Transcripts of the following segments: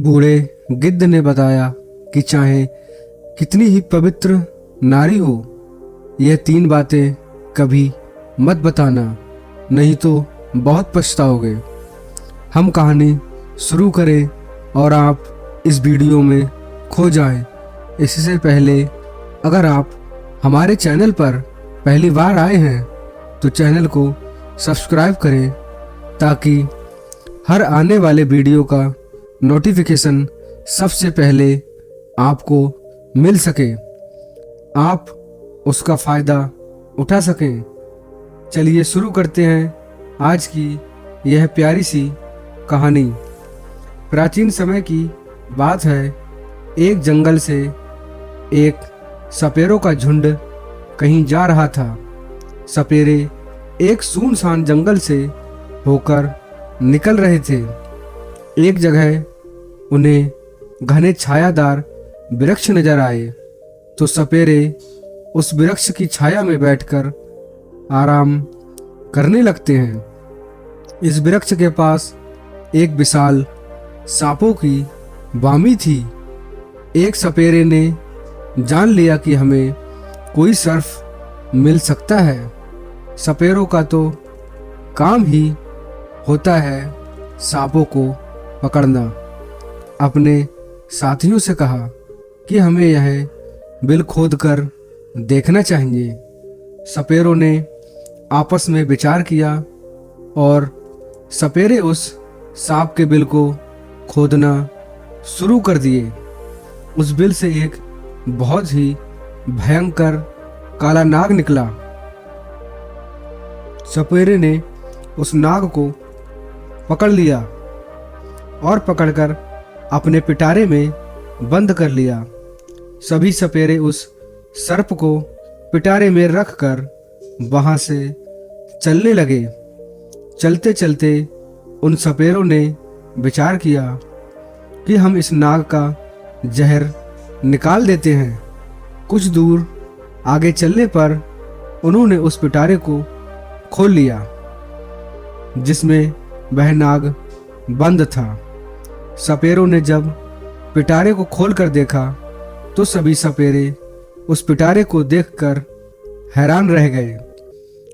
बूढ़े गिद्ध ने बताया कि चाहे कितनी ही पवित्र नारी हो, यह 3 बातें कभी मत बताना, नहीं तो बहुत पछताओगे। हम कहानी शुरू करें और आप इस वीडियो में खो जाएं। इससे पहले अगर आप हमारे चैनल पर पहली बार आए हैं तो चैनल को सब्सक्राइब करें ताकि हर आने वाले वीडियो का नोटिफिकेशन सबसे पहले आपको मिल सके, आप उसका फ़ायदा उठा सकें। चलिए शुरू करते हैं आज की यह प्यारी सी कहानी। प्राचीन समय की बात है। एक जंगल से एक सपेरों का झुंड कहीं जा रहा था। सपेरे एक सुनसान जंगल से होकर निकल रहे थे। एक जगह उन्हें घने छायादार वृक्ष नजर आए तो सपेरे उस वृक्ष की छाया में बैठकर आराम करने लगते हैं। इस वृक्ष के पास एक विशाल सांपों की वामी थी। एक सपेरे ने जान लिया कि हमें कोई सर्फ मिल सकता है। सपेरों का तो काम ही होता है सांपों को पकड़ना। अपने साथियों से कहा कि हमें यह बिल खोद कर देखना चाहिए। सपेरों ने आपस में विचार किया और सपेरे उस सांप के बिल को खोदना शुरू कर दिए। उस बिल से एक बहुत ही भयंकर काला नाग निकला। सपेरे ने उस नाग को पकड़ लिया और पकड़कर अपने पिटारे में बंद कर लिया। सभी सपेरे उस सर्प को पिटारे में रखकर वहां से चलने लगे। चलते चलते उन सपेरों ने विचार किया कि हम इस नाग का जहर निकाल देते हैं। कुछ दूर आगे चलने पर उन्होंने उस पिटारे को खोल लिया जिसमें वह नाग बंद था। सपेरों ने जब पिटारे को खोलकर देखा तो सभी सपेरे उस पिटारे को देखकर हैरान रह गए।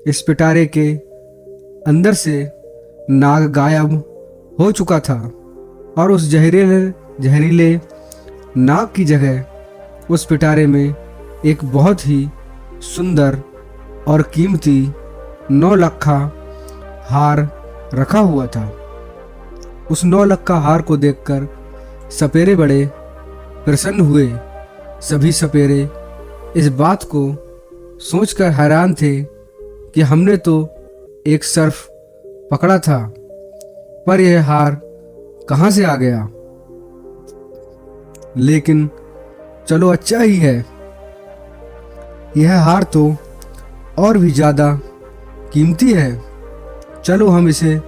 इस पिटारे के अंदर से नाग गायब हो चुका था और उस जहरीले नाग की जगह उस पिटारे में एक बहुत ही सुंदर और कीमती 9 लक्खा हार रखा हुआ था। उस 9 लक्खा हार को देखकर सपेरे बड़े प्रसन्न हुए। सभी सपेरे इस बात को सोचकर हैरान थे कि हमने तो एक सर्फ पकड़ा था, पर यह हार कहां से आ गया। लेकिन चलो अच्छा ही है, यह हार तो और भी ज्यादा कीमती है। चलो हम इसे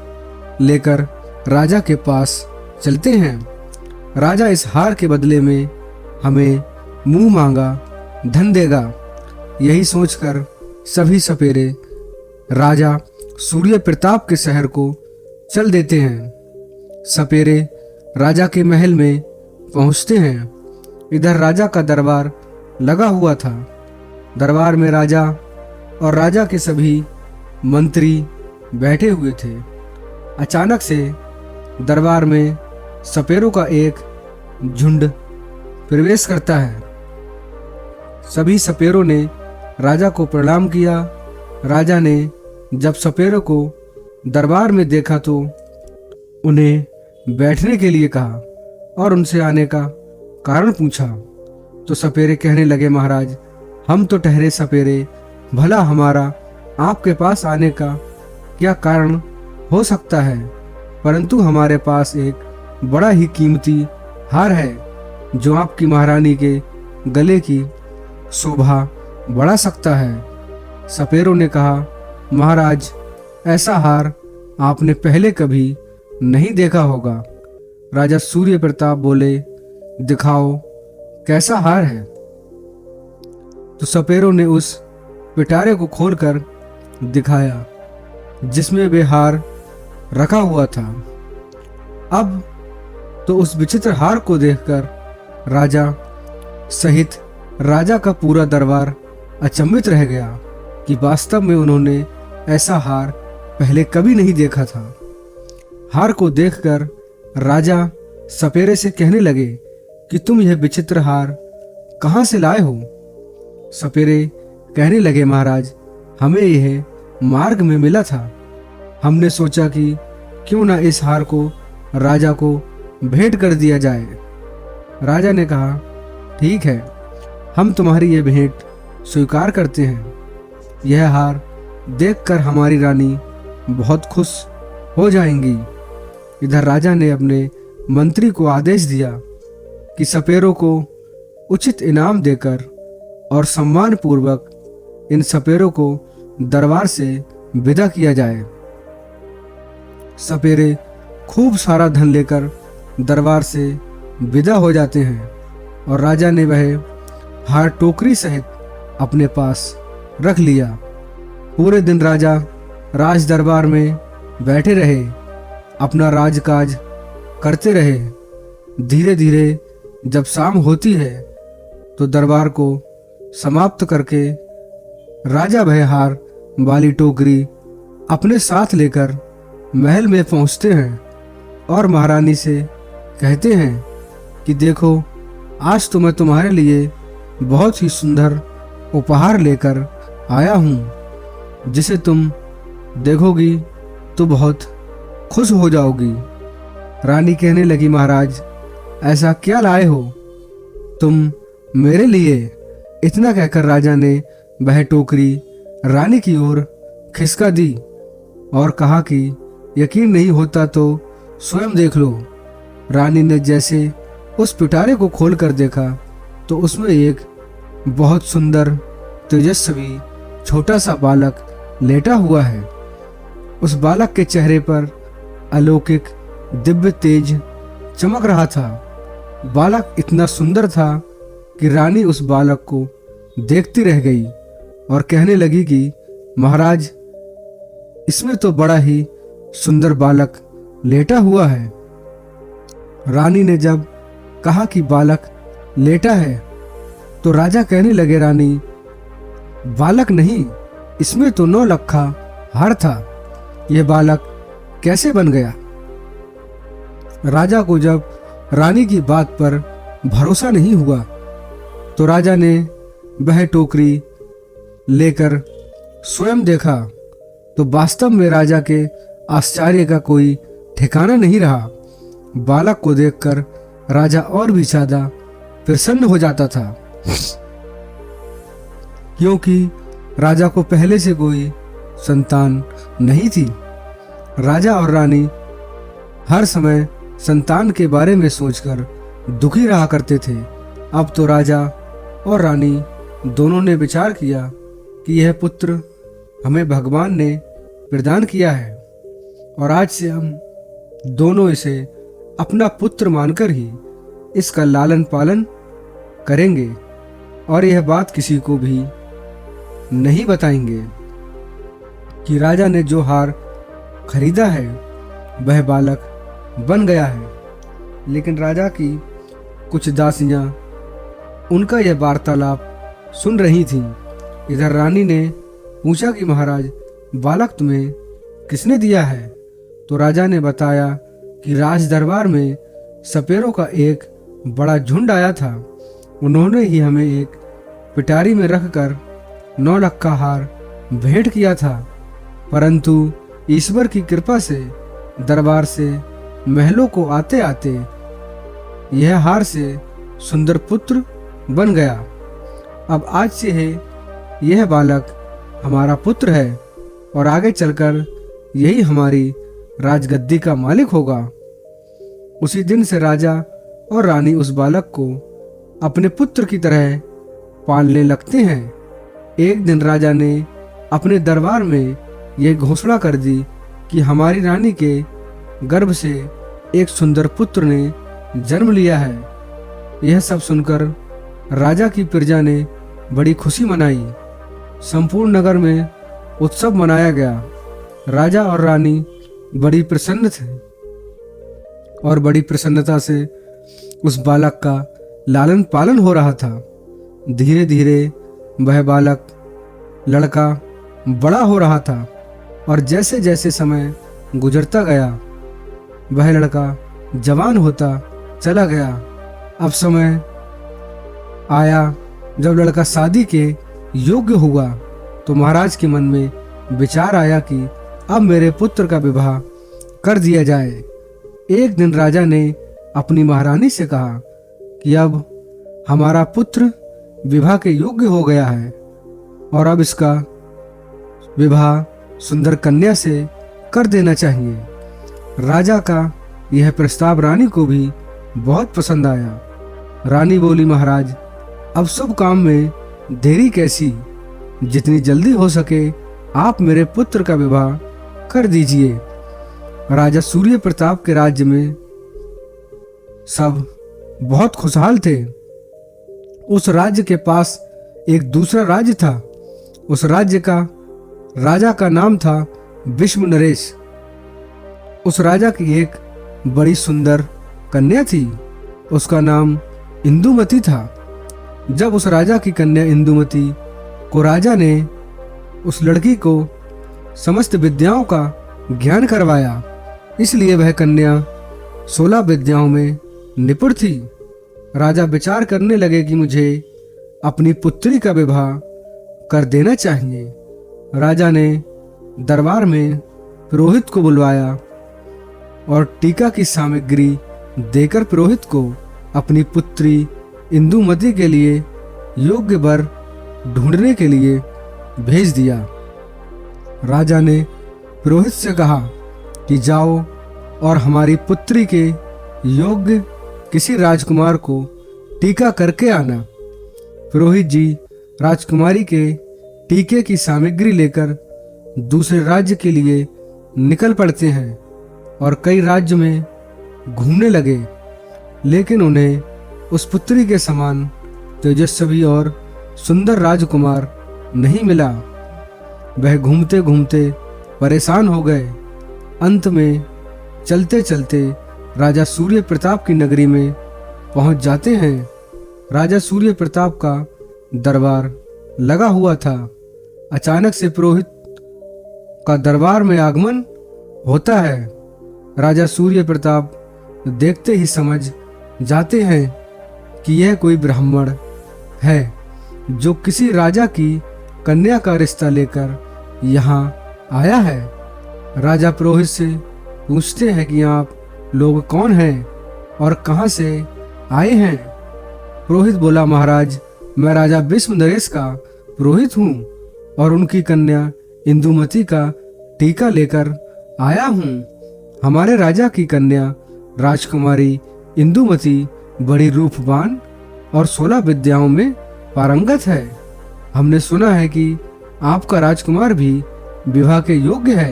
लेकर राजा के पास चलते हैं। राजा इस हार के बदले में हमें मुंह मांगा धन देगा। यही सोचकर सभी सपेरे राजा सूर्य प्रताप के शहर को चल देते हैं। सपेरे राजा के महल में पहुंचते हैं। इधर राजा का दरबार लगा हुआ था। दरबार में राजा और राजा के सभी मंत्री बैठे हुए थे। अचानक से दरबार में सपेरों का एक झुंड प्रवेश करता है। सभी सपेरों ने राजा को प्रणाम किया। राजा ने जब सपेरों को दरबार में देखा तो उन्हें बैठने के लिए कहा और उनसे आने का कारण पूछा। तो सपेरे कहने लगे, महाराज, हम तो ठहरे सपेरे, भला हमारा आपके पास आने का क्या कारण हो सकता है, परंतु हमारे पास एक बड़ा ही कीमती हार है जो आपकी महारानी के गले की शोभा बढ़ा सकता है। सपेरों ने कहा, महाराज, ऐसा हार आपने पहले कभी नहीं देखा होगा। राजा सूर्य प्रताप बोले, दिखाओ कैसा हार है। तो सपेरों ने उस पिटारे को खोलकर दिखाया जिसमें वे हार रखा हुआ था। अब तो उस विचित्र हार को देखकर राजा सहित राजा का पूरा दरबार अचंभित रह गया कि वास्तव में उन्होंने ऐसा हार पहले कभी नहीं देखा था। हार को देखकर राजा सपेरे से कहने लगे कि तुम यह विचित्र हार कहाँ से लाए हो? सपेरे कहने लगे, महाराज, हमें यह मार्ग में मिला था। हमने सोचा कि क्यों ना इस हार को राजा को भेंट कर दिया जाए। राजा ने कहा, ठीक है, हम तुम्हारी ये भेंट स्वीकार करते हैं। यह हार देखकर हमारी रानी बहुत खुश हो जाएंगी। इधर राजा ने अपने मंत्री को आदेश दिया कि सपेरों को उचित इनाम देकर और सम्मान पूर्वक इन सपेरों को दरबार से विदा किया जाए। सपेरे खूब सारा धन लेकर दरबार से विदा हो जाते हैं और राजा ने वह हार टोकरी सहित अपने पास रख लिया। पूरे दिन राजा राज दरबार में बैठे रहे, अपना राजकाज करते रहे। धीरे धीरे जब शाम होती है तो दरबार को समाप्त करके राजा वह हार वाली टोकरी अपने साथ लेकर महल में पहुंचते हैं और महारानी से कहते हैं कि देखो, आज तो मैं तुम्हारे लिए बहुत ही सुंदर उपहार लेकर आया हूँ, जिसे तुम देखोगी तो बहुत खुश हो जाओगी। रानी कहने लगी, महाराज, ऐसा क्या लाए हो तुम मेरे लिए? इतना कहकर राजा ने वह टोकरी रानी की ओर खिसका दी और कहा कि यकीन नहीं होता तो स्वयं देख लो। रानी ने जैसे उस पिटारे को खोलकर देखा तो उसमें एक बहुत सुंदर तेजस्वी छोटा सा बालक लेटा हुआ है। उस बालक के चेहरे पर अलौकिक दिव्य तेज चमक रहा था। बालक इतना सुंदर था कि रानी उस बालक को देखती रह गई और कहने लगी कि महाराज, इसमें तो बड़ा ही सुंदर बालक लेटा हुआ है। रानी ने जब कहा कि बालक लेटा है तो राजा कहने लगे, रानी, बालक नहीं, इसमें तो 9 लखा हार था। यह बालक कैसे बन गया? राजा को जब रानी की बात पर भरोसा नहीं हुआ तो राजा ने वह टोकरी लेकर स्वयं देखा तो वास्तव में राजा के आश्चर्य का कोई ठिकाना नहीं रहा। बालक को देखकर राजा और भी ज्यादा प्रसन्न हो जाता था, क्योंकि राजा को पहले से कोई संतान नहीं थी। राजा और रानी हर समय संतान के बारे में सोचकर दुखी रहा करते थे। अब तो राजा और रानी दोनों ने विचार किया कि यह पुत्र हमें भगवान ने प्रदान किया है और आज से हम दोनों इसे अपना पुत्र मानकर ही इसका लालन पालन करेंगे और यह बात किसी को भी नहीं बताएंगे कि राजा ने जो हार खरीदा है वह बालक बन गया है। लेकिन राजा की कुछ दासियां उनका यह वार्तालाप सुन रही थीं। इधर रानी ने पूछा कि महाराज, बालक तुम्हें किसने दिया है? तो राजा ने बताया कि राज दरबार में सपेरों का एक बड़ा झुंड आया था। उन्होंने ही हमें एक पिटारी में रखकर 9 लाख का हार भेंट किया था, परंतु ईश्वर की कृपा से दरबार से महलों को आते आते यह हार से सुंदर पुत्र बन गया। अब आज से है यह बालक हमारा पुत्र है और आगे चलकर यही हमारी राजगद्दी का मालिक होगा। उसी दिन से राजा और रानी उस बालक को अपने पुत्र की तरह पालने लगते हैं। एक दिन राजा ने अपने दरबार में यह घोषणा कर दी कि हमारी रानी के गर्भ से एक सुंदर पुत्र ने जन्म लिया है। यह सब सुनकर राजा की प्रजा ने बड़ी खुशी मनाई। संपूर्ण नगर में उत्सव मनाया गया। राजा और रानी बड़ी प्रसन्न थे और बड़ी प्रसन्नता से उस बालक का लालन पालन हो रहा था। धीरे धीरे वह बालक लड़का बड़ा हो रहा था और जैसे जैसे समय गुजरता गया वह लड़का जवान होता चला गया। अब समय आया जब लड़का शादी के योग्य हुआ तो महाराज के मन में विचार आया कि अब मेरे पुत्र का विवाह कर दिया जाए। एक दिन राजा ने अपनी महारानी से कहा कि अब हमारा पुत्र विवाह के योग्य हो गया है और अब इसका विवाह सुंदर कन्या से कर देना चाहिए। राजा का यह प्रस्ताव रानी को भी बहुत पसंद आया। रानी बोली, महाराज अब शुभ काम में देरी कैसी, जितनी जल्दी हो सके आप मेरे पुत्र का विवाह कर दीजिए। राजा सूर्य प्रताप के राज्य में सब बहुत खुशहाल थे। उस राज्य के पास एक दूसरा राज्य था। उस राज्य का राजा का नाम था विश्व नरेश। उस राजा की एक बड़ी सुंदर कन्या थी, उसका नाम इंदुमती था। जब उस राजा की कन्या इंदुमती को राजा ने उस लड़की को समस्त विद्याओं का ज्ञान करवाया, इसलिए वह कन्या 16 विद्याओं में निपुण थी। राजा विचार करने लगे कि मुझे अपनी पुत्री का विवाह कर देना चाहिए। राजा ने दरबार में पुरोहित को बुलवाया और टीका की सामग्री देकर पुरोहित को अपनी पुत्री इंदुमती के लिए योग्य वर ढूंढने के लिए भेज दिया। राजा ने पुरोहित से कहा कि जाओ और हमारी पुत्री के योग्य किसी राजकुमार को टीका करके आना। पुरोहित जी राजकुमारी के टीके की सामग्री लेकर दूसरे राज्य के लिए निकल पड़ते हैं और कई राज्य में घूमने लगे, लेकिन उन्हें उस पुत्री के समान तेजस्वी और सुंदर राजकुमार नहीं मिला। वह घूमते घूमते परेशान हो गए। अंत में चलते चलते राजा सूर्य प्रताप की नगरी में पहुंच जाते हैं। राजा सूर्य प्रताप का दरबार लगा हुआ था। अचानक से पुरोहित का दरबार में आगमन होता है। राजा सूर्य प्रताप देखते ही समझ जाते हैं कि यह कोई ब्राह्मण है जो किसी राजा की कन्या का रिश्ता लेकर यहाँ आया है। राजा पुरोहित से पूछते हैं कि आप लोग कौन हैं और कहाँ से आए हैं। पुरोहित बोला, महाराज मैं राजा विश्व नरेश का पुरोहित हूँ और उनकी कन्या इंदुमती का टीका लेकर आया हूँ। हमारे राजा की कन्या राजकुमारी इंदुमती बड़ी रूपवान और 16 विद्याओं में पारंगत है। हमने सुना है कि आपका राजकुमार भी विवाह के योग्य है।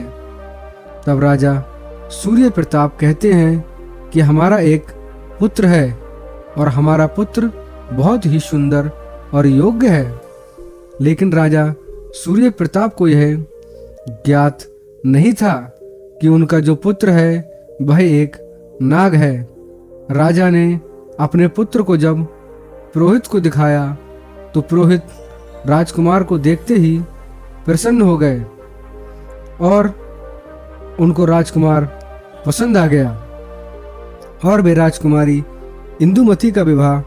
तब राजा सूर्य प्रताप कहते हैं कि हमारा एक पुत्र है और हमारा पुत्र बहुत ही सुंदर और योग्य है। लेकिन राजा सूर्य प्रताप को यह ज्ञात नहीं था कि उनका जो पुत्र है वह एक नाग है। राजा ने अपने पुत्र को जब पुरोहित को दिखाया तो पुरोहित राजकुमार को देखते ही प्रसन्न हो गए और उनको राजकुमार पसंद आ गया और वे राजकुमारी इंदुमती का विवाह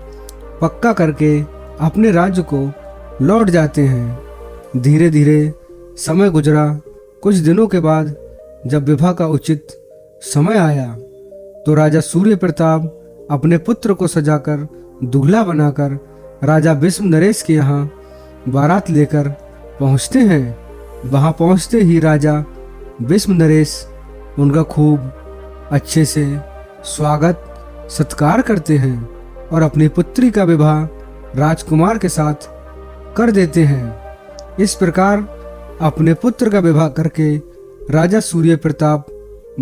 पक्का करके अपने राज्य को लौट जाते हैं। धीरे धीरे समय गुजरा। कुछ दिनों के बाद जब विवाह का उचित समय आया तो राजा सूर्य प्रताप अपने पुत्र को सजाकर दूल्हा बनाकर राजा विश्व नरेश के यहाँ बारात लेकर पहुँचते हैं। वहाँ पहुँचते ही राजा विश्व नरेश उनका खूब अच्छे से स्वागत सत्कार करते हैं और अपनी पुत्री का विवाह राजकुमार के साथ कर देते हैं। इस प्रकार अपने पुत्र का विवाह करके राजा सूर्य प्रताप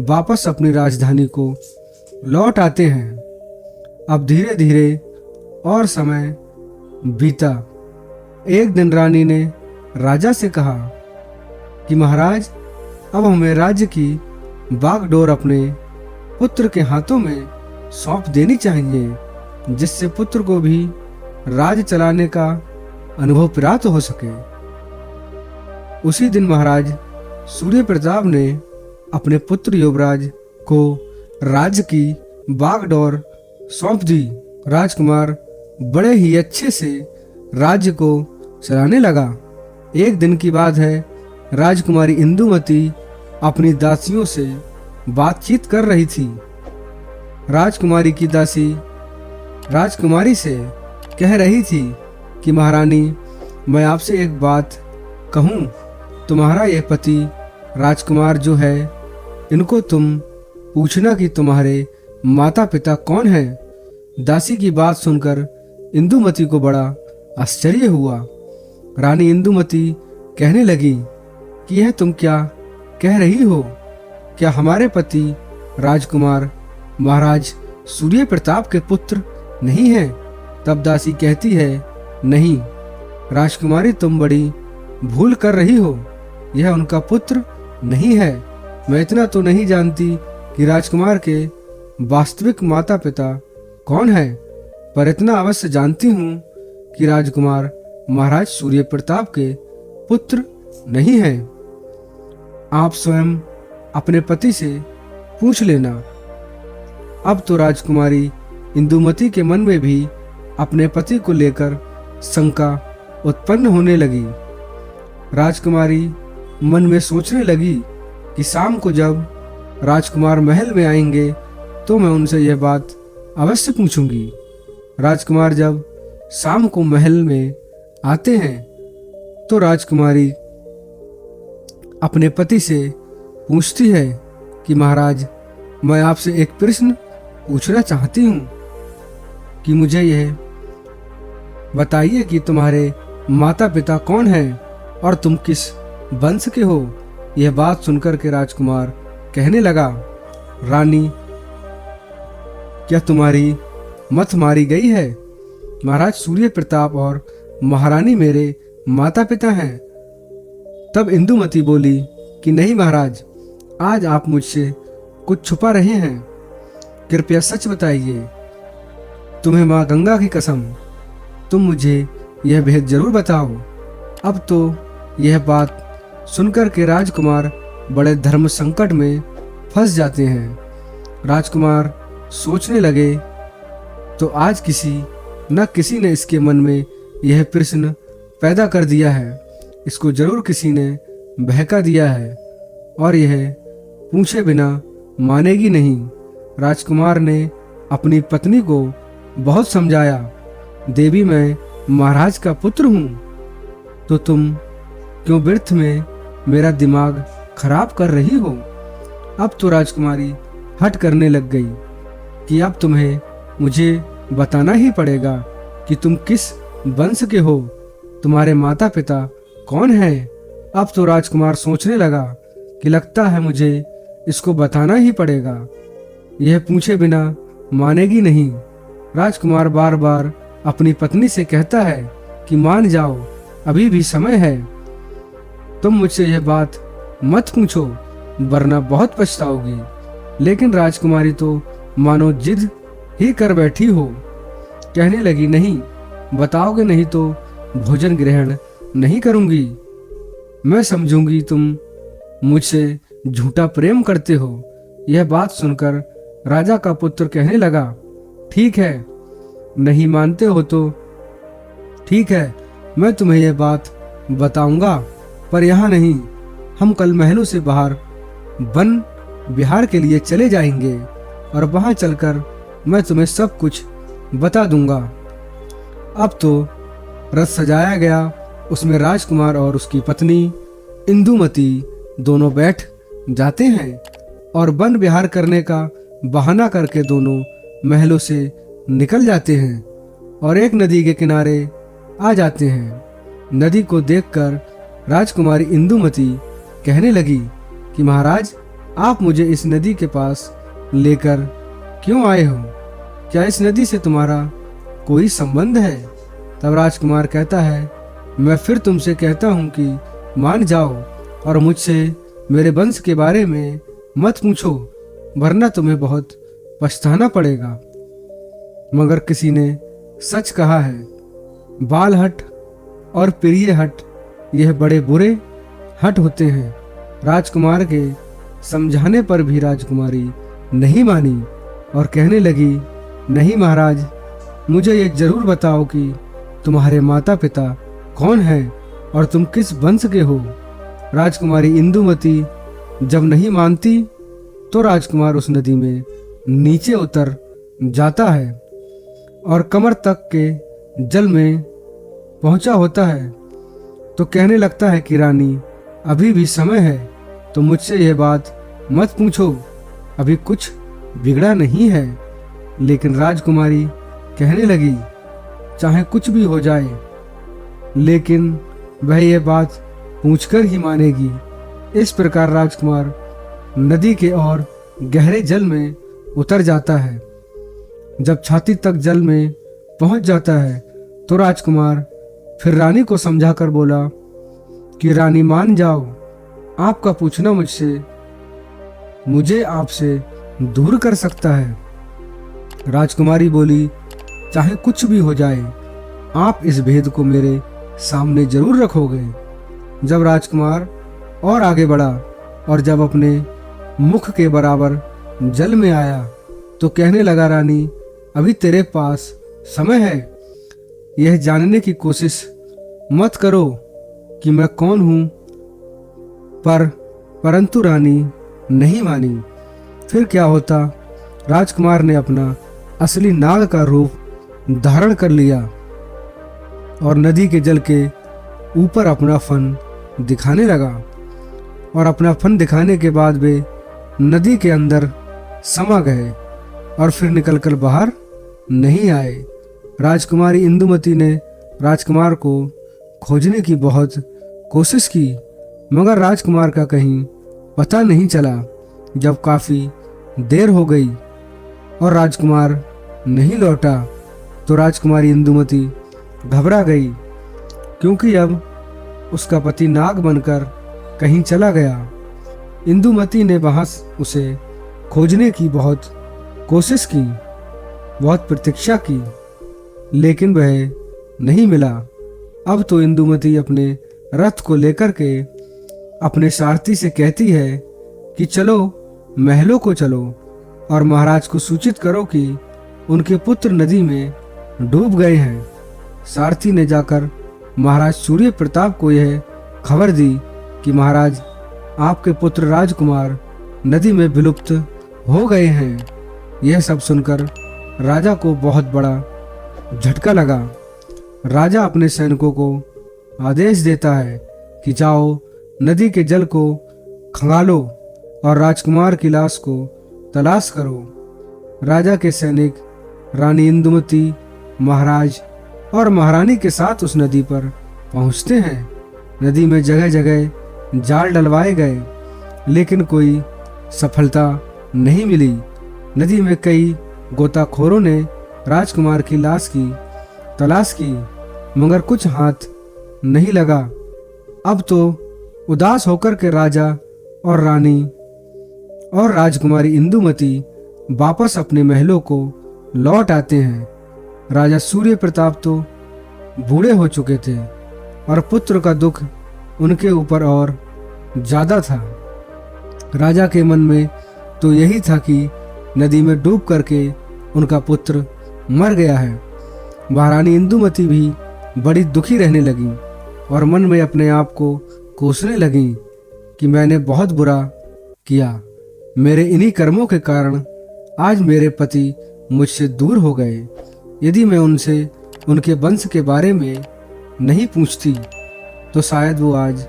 वापस अपनी राजधानी को लौट आते हैं। अब धीरे धीरे और समय बीता। एक दिन रानी ने राजा से कहा कि महाराज अब हमें राज्य की बागडोर अपने पुत्र के हाथों में सौंप देनी चाहिए, जिससे पुत्र को भी राज चलाने का अनुभव प्राप्त हो सके। उसी दिन महाराज सूर्य प्रताप ने अपने पुत्र युवराज को राज्य की बागडोर सौंप दी। राजकुमार बड़े ही अच्छे से राज्य को चलाने लगा। एक दिन की बात है, राजकुमारी इंदुमती अपनी दासियों से बातचीत कर रही थी। राजकुमारी की दासी राजकुमारी से कह रही थी कि महारानी, मैं आपसे एक बात कहूँ। तुम्हारा यह पति राजकुमार जो है, इनको तुम पूछना कि तुम्हारे माता पिता कौन है। दासी की बात सुनकर इंदुमती को बड़ा आश्चर्य हुआ। रानी इंदुमती कहने लगी कि यह तुम क्या कह रही हो? क्या हमारे पति राजकुमार महाराज सूर्य प्रताप के पुत्र नहीं है? तब दासी कहती है, नहीं राजकुमारी, तुम बड़ी भूल कर रही हो। यह उनका पुत्र नहीं है। मैं इतना तो नहीं जानती कि राजकुमार के वास्तविक माता पिता कौन है, पर इतना अवश्य जानती हूँ कि राजकुमार महाराज सूर्य प्रताप के पुत्र नहीं है। आप स्वयं अपने पति से पूछ लेना। अब तो राजकुमारी इंदुमती के मन में भी अपने पति को लेकर शंका उत्पन्न होने लगी। राजकुमारी मन में सोचने लगी कि शाम को जब राजकुमार महल में आएंगे तो मैं उनसे यह बात अवश्य पूछूंगी। राजकुमार जब शाम को महल में आते हैं तो राजकुमारी अपने पति से पूछती है कि महाराज, मैं आपसे एक प्रश्न पूछना चाहती हूँ कि मुझे यह बताइए कि तुम्हारे माता पिता कौन हैं और तुम किस वंश के हो। यह बात सुनकर के राजकुमार कहने लगा, रानी, क्या तुम्हारी मत मारी गई है? महाराज सूर्य प्रताप और महारानी मेरे माता पिता हैं। तब इंदुमती बोली कि नहीं महाराज, आज आप मुझसे कुछ छुपा रहे हैं। कृपया सच बताइए। तुम्हें माँ गंगा की कसम, तुम मुझे यह भेद जरूर बताओ। अब तो यह बात सुनकर के राजकुमार बड़े धर्म संकट में फंस जाते हैं। राजकुमार सोचने लगे तो आज किसी न किसी ने इसके मन में यह प्रश्न पैदा कर दिया है। इसको जरूर किसी ने बहका दिया है और यह पूछे बिना मानेगी नहीं। राजकुमार ने अपनी पत्नी को बहुत समझाया, देवी, मैं महाराज का पुत्र हूँ, तो तुम क्यों व्यर्थ में मेरा दिमाग खराब कर रही हो? अब तो राजकुमारी हट करने लग गई कि अब तुम्हें मुझे बताना ही पड़ेगा कि तुम किस वंश के हो, तुम्हारे माता पिता कौन है। अब तो राजकुमार सोचने लगा कि लगता है मुझे इसको बताना ही पड़ेगा, यह पूछे बिना मानेगी नहीं। राजकुमार बार बार अपनी पत्नी से कहता है कि मान जाओ, अभी भी समय है। तुम मुझसे यह बात मत पूछो वरना बहुत पछताओगी। लेकिन राजकुमारी तो मानो जिद ही कर बैठी हो। कहने लगी, नहीं, बताओगे नहीं तो भोजन ग्रहण नहीं करूंगी। मैं समझूंगी तुम मुझसे झूठा प्रेम करते हो। यह बात सुनकर राजा का पुत्र कहने लगा, ठीक है, नहीं मानते हो तो ठीक है, मैं तुम्हें यह बात बताऊंगा, पर यहाँ नहीं। हम कल महलों से बाहर वन विहार के लिए चले जाएंगे और वहां चलकर मैं तुम्हें सब कुछ बता दूंगा। अब तो रथ सजाया गया। उसमें राजकुमार और उसकी पत्नी इंदुमती दोनों बैठ जाते हैं और वन विहार करने का बहाना करके दोनों महलों से निकल जाते हैं और एक नदी के किनारे आ जाते हैं। नदी को देखकर राजकुमारी इंदुमती कहने लगी कि महाराज, आप मुझे इस नदी के पास लेकर क्यों आए हो? क्या इस नदी से तुम्हारा कोई संबंध है? तब राजकुमार कहता है, मैं फिर तुमसे कहता हूँ कि मान जाओ और मुझसे मेरे वंश के बारे में मत पूछो। वरना तुम्हें बहुत पछताना पड़ेगा। मगर किसी ने सच कहा है, बाल हट और प्रिय हट यह बड़े बुरे हट होते हैं। राजकुमार के समझाने पर भी राजकुमारी नहीं मानी और कहने लगी, नहीं महाराज, मुझे ये जरूर बताओ कि तुम्हारे माता पिता कौन हैं और तुम किस वंश के हो। राजकुमारी इंदुमती जब नहीं मानती तो राजकुमार उस नदी में नीचे उतर जाता है और कमर तक के जल में पहुंचा होता है तो कहने लगता है कि रानी, अभी भी समय है, तो मुझसे यह बात मत पूछो, अभी कुछ बिगड़ा नहीं है। लेकिन राजकुमारी कहने लगी, चाहे कुछ भी हो जाए, लेकिन वह यह बात पूछकर ही मानेगी। इस प्रकार राजकुमार नदी के और गहरे जल में उतर जाता है। जब छाती तक जल में पहुंच जाता है तो राजकुमार फिर रानी को समझाकर बोला कि रानी मान जाओ, आपका पूछना मुझे आपसे दूर कर सकता है। राजकुमारी बोली, चाहे कुछ भी हो जाए, आप इस भेद को मेरे सामने जरूर रखोगे। जब राजकुमार और आगे बढ़ा और जब अपने मुख के बराबर जल में आया तो कहने लगा, रानी, अभी तेरे पास समय है। यह जानने की कोशिश मत करो कि मैं कौन हूं। परंतु रानी नहीं मानी। फिर क्या होता, राजकुमार ने अपना असली नाग का रूप धारण कर लिया और नदी के जल के ऊपर अपना फन दिखाने लगा। और अपना फन दिखाने के बाद वे नदी के अंदर समा गए और फिर निकलकर बाहर नहीं आए। राजकुमारी इंदुमती ने राजकुमार को खोजने की बहुत कोशिश की, मगर राजकुमार का कहीं पता नहीं चला। जब काफी देर हो गई और राजकुमार नहीं लौटा तो राजकुमारी इंदुमती घबरा गई, क्योंकि अब उसका पति नाग बनकर कहीं चला गया। इंदुमती ने वहां उसे खोजने की बहुत कोशिश की, बहुत प्रतीक्षा की, लेकिन वह नहीं मिला। अब तो इंदुमती अपने रथ को लेकर के अपने सारथी से कहती है कि चलो महलों को चलो और महाराज को सूचित करो कि उनके पुत्र नदी में डूब गए हैं। सारथी ने जाकर महाराज सूर्य प्रताप को यह खबर दी कि महाराज, आपके पुत्र राजकुमार नदी में विलुप्त हो गए हैं। यह सब सुनकर राजा को बहुत बड़ा झटका लगा। राजा अपने सैनिकों को आदेश देता है कि जाओ नदी के जल को खंगालो और राजकुमार की लाश को तलाश करो। राजा के सैनिक रानी इंदुमती, महाराज और महारानी के साथ उस नदी पर पहुंचते हैं। नदी में जगह जगह जाल डलवाए गए, लेकिन कोई सफलता नहीं मिली। नदी में कई गोताखोरों ने राजकुमार की लाश की तलाश की, मगर कुछ हाथ नहीं लगा। अब तो उदास होकर के राजा और रानी और राजकुमारी इंदुमती वापस अपने महलों को लौट आते हैं। राजा सूर्य प्रताप तो बूढ़े हो चुके थे और पुत्र का दुख उनके ऊपर और ज्यादा था। राजा के मन में तो यही था कि नदी में डूब करके उनका पुत्र मर गया है। महारानी इंदुमती भी बड़ी दुखी रहने लगी और मन में अपने आप को कोसने लगी कि मैंने बहुत बुरा किया। मेरे इन्हीं कर्मों के कारण आज मेरे पति मुझसे दूर हो गए। यदि मैं उनसे उनके वंश के बारे में नहीं पूछती तो शायद वो आज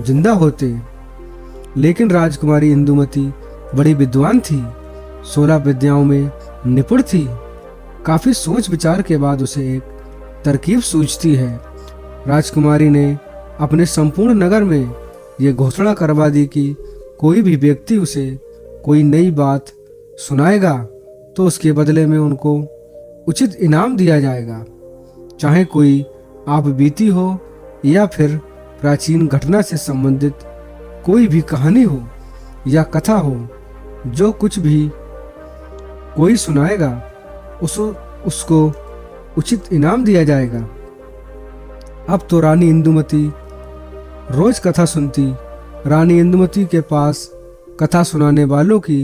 जिंदा होते। लेकिन राजकुमारी इंदुमती बड़ी विद्वान थी, 16 विद्याओं में निपुण थी। काफी सोच विचार के बाद उसे एक तरकीब सूझती है। राजकुमारी ने अपने संपूर्ण नगर में ये घोषणा करवा दी कि कोई भी व्यक्ति उसे कोई नई बात सुनाएगा तो उसके बदले में उनको उचित इनाम दिया जाएगा, चाहे कोई आप बीती हो या फिर प्राचीन घटना से संबंधित कोई भी कहानी हो या कथा हो। जो कुछ भी कोई सुनाएगा उसको उचित इनाम दिया जाएगा। अब तो रानी इंदुमती रोज कथा सुनती। रानी इंदुमती के पास कथा सुनाने वालों की